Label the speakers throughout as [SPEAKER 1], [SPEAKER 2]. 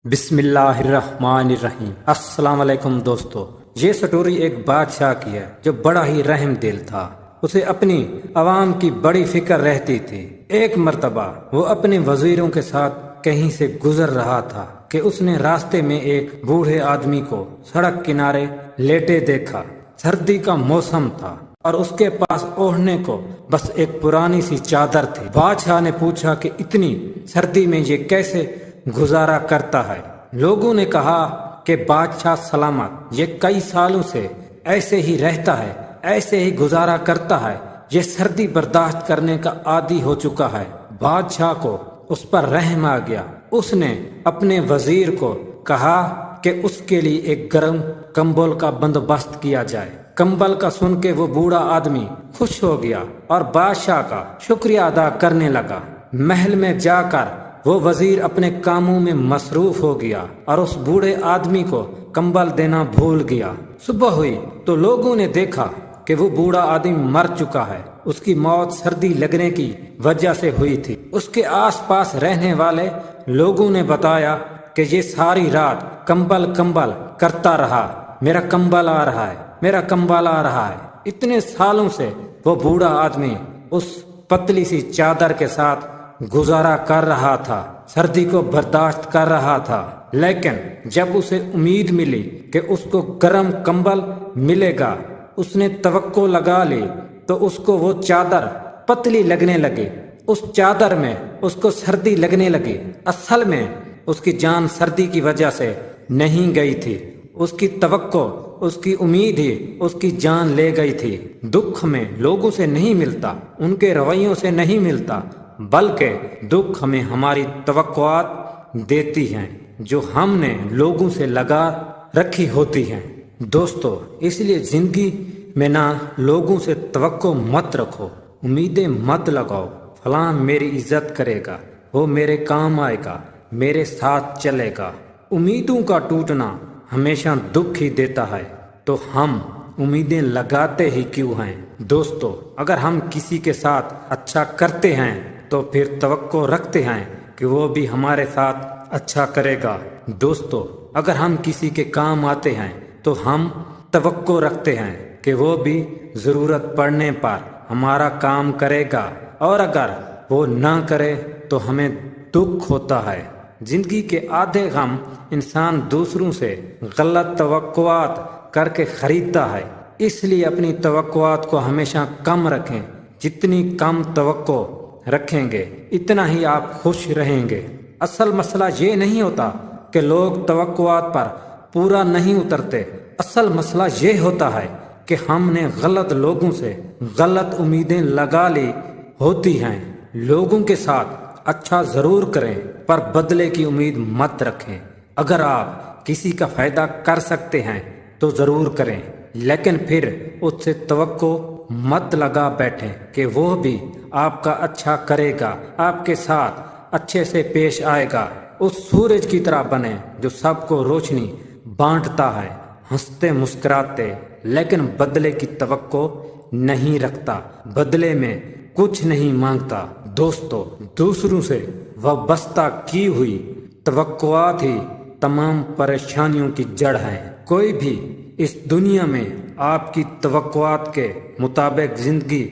[SPEAKER 1] بسم اللہ الرحمن الرحیم۔ السلام علیکم دوستو، یہ سٹوری ایک بادشاہ کی ہے جو بڑا ہی رحم دل تھا۔ اسے اپنی عوام کی بڑی فکر رہتی تھی۔ ایک مرتبہ وہ اپنے وزیروں کے ساتھ کہیں سے گزر رہا تھا کہ اس نے راستے میں ایک بوڑھے آدمی کو سڑک کنارے لیٹے دیکھا۔ سردی کا موسم تھا اور اس کے پاس اوڑھنے کو بس ایک پرانی سی چادر تھی۔ بادشاہ نے پوچھا کہ اتنی سردی میں یہ کیسے گزارا کرتا ہے؟ لوگوں نے کہا کہ بادشاہ سلامت، یہ کئی سالوں سے ایسے ہی رہتا ہے، ایسے ہی گزارا کرتا ہے، یہ سردی برداشت کرنے کا عادی ہو چکا ہے۔ بادشاہ کو اس پر رحم آ گیا۔ اس نے اپنے وزیر کو کہا کہ اس کے لیے ایک گرم کمبل کا بندوبست کیا جائے۔ کمبل کا سن کے وہ بوڑھا آدمی خوش ہو گیا اور بادشاہ کا شکریہ ادا کرنے لگا۔ محل میں جا کر وہ وزیر اپنے کاموں میں مصروف ہو گیا اور اس بوڑھے آدمی کو کمبل دینا بھول گیا۔ صبح ہوئی تو لوگوں نے دیکھا کہ وہ بوڑھا آدمی مر چکا ہے۔ اس کی موت سردی لگنے کی وجہ سے ہوئی تھی۔ اس کے آس پاس رہنے والے لوگوں نے بتایا کہ یہ ساری رات کمبل کمبل کرتا رہا، میرا کمبل آ رہا ہے، میرا کمبل آ رہا ہے۔ اتنے سالوں سے وہ بوڑھا آدمی اس پتلی سی چادر کے ساتھ گزارا کر رہا تھا، سردی کو برداشت کر رہا تھا، لیکن جب اسے امید ملی کہ اس کو گرم کمبل ملے گا، اس نے توقع لگا لی تو اس کو وہ چادر پتلی لگنے لگی۔ اس چادر میں اس کو سردی لگنے لگی۔ اصل میں اس کی جان سردی کی وجہ سے نہیں گئی تھی، اس کی توقع، اس کی امید ہی اس کی جان لے گئی تھی۔ دکھ ہمیں لوگوں سے نہیں ملتا، ان کے رویوں سے نہیں ملتا، بلکہ دکھ ہمیں ہماری توقعات دیتی ہیں جو ہم نے لوگوں سے لگا رکھی ہوتی ہیں۔ دوستو، اس لیے زندگی میں نہ لوگوں سے توقع مت رکھو، امیدیں مت لگاؤ۔ فلاں میری عزت کرے گا، وہ میرے کام آئے گا، میرے ساتھ چلے گا۔ امیدوں کا ٹوٹنا ہمیشہ دکھ ہی دیتا ہے، تو ہم امیدیں لگاتے ہی کیوں ہیں؟ دوستو، اگر ہم کسی کے ساتھ اچھا کرتے ہیں تو پھر توقع رکھتے ہیں کہ وہ بھی ہمارے ساتھ اچھا کرے گا۔ دوستو، اگر ہم کسی کے کام آتے ہیں تو ہم توقع رکھتے ہیں کہ وہ بھی ضرورت پڑنے پر ہمارا کام کرے گا، اور اگر وہ نہ کرے تو ہمیں دکھ ہوتا ہے۔ زندگی کے آدھے غم انسان دوسروں سے غلط توقعات کر کے خریدتا ہے۔ اس لیے اپنی توقعات کو ہمیشہ کم رکھیں۔ جتنی کم توقع رکھیں گے اتنا ہی آپ خوش رہیں گے۔ اصل مسئلہ یہ نہیں ہوتا کہ لوگ توقعات پر پورا نہیں اترتے، اصل مسئلہ یہ ہوتا ہے کہ ہم نے غلط لوگوں سے غلط امیدیں لگا لی ہوتی ہیں۔ لوگوں کے ساتھ اچھا ضرور کریں پر بدلے کی امید مت رکھیں۔ اگر آپ کسی کا فائدہ کر سکتے ہیں تو ضرور کریں، لیکن پھر اس سے توقع مت لگا بیٹھیں کہ وہ بھی آپ کا اچھا کرے گا، آپ کے ساتھ اچھے سے پیش آئے گا۔ اس سورج کی طرح بنیں جو سب کو روشنی بانٹتا ہے، ہنستے مسکراتے، لیکن بدلے کی توقع نہیں رکھتا، بدلے میں کچھ نہیں مانگتا۔ دوستو، دوسروں سے وابستہ کی ہوئی توقعات ہی تمام پریشانیوں کی جڑ ہے۔ کوئی بھی اس دنیا میں آپ کی توقعات کے مطابق زندگی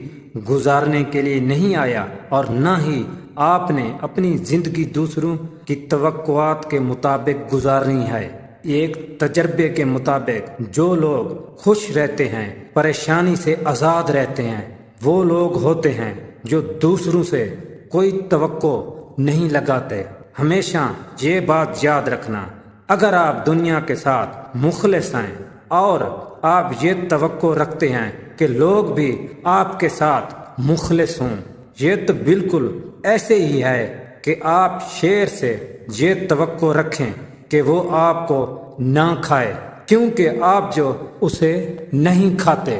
[SPEAKER 1] گزارنے کے لیے نہیں آیا، اور نہ ہی آپ نے اپنی زندگی دوسروں کی توقعات کے مطابق گزارنی ہے۔ ایک تجربے کے مطابق جو لوگ خوش رہتے ہیں، پریشانی سے آزاد رہتے ہیں، وہ لوگ ہوتے ہیں جو دوسروں سے کوئی توقع نہیں لگاتے۔ ہمیشہ یہ بات یاد رکھنا، اگر آپ دنیا کے ساتھ مخلص ہیں اور آپ یہ توقع رکھتے ہیں کہ لوگ بھی آپ کے ساتھ مخلص ہوں، یہ تو بالکل ایسے ہی ہے کہ آپ شیر سے یہ توقع رکھیں کہ وہ آپ کو نہ کھائے، کیونکہ آپ جو اسے نہیں کھاتے۔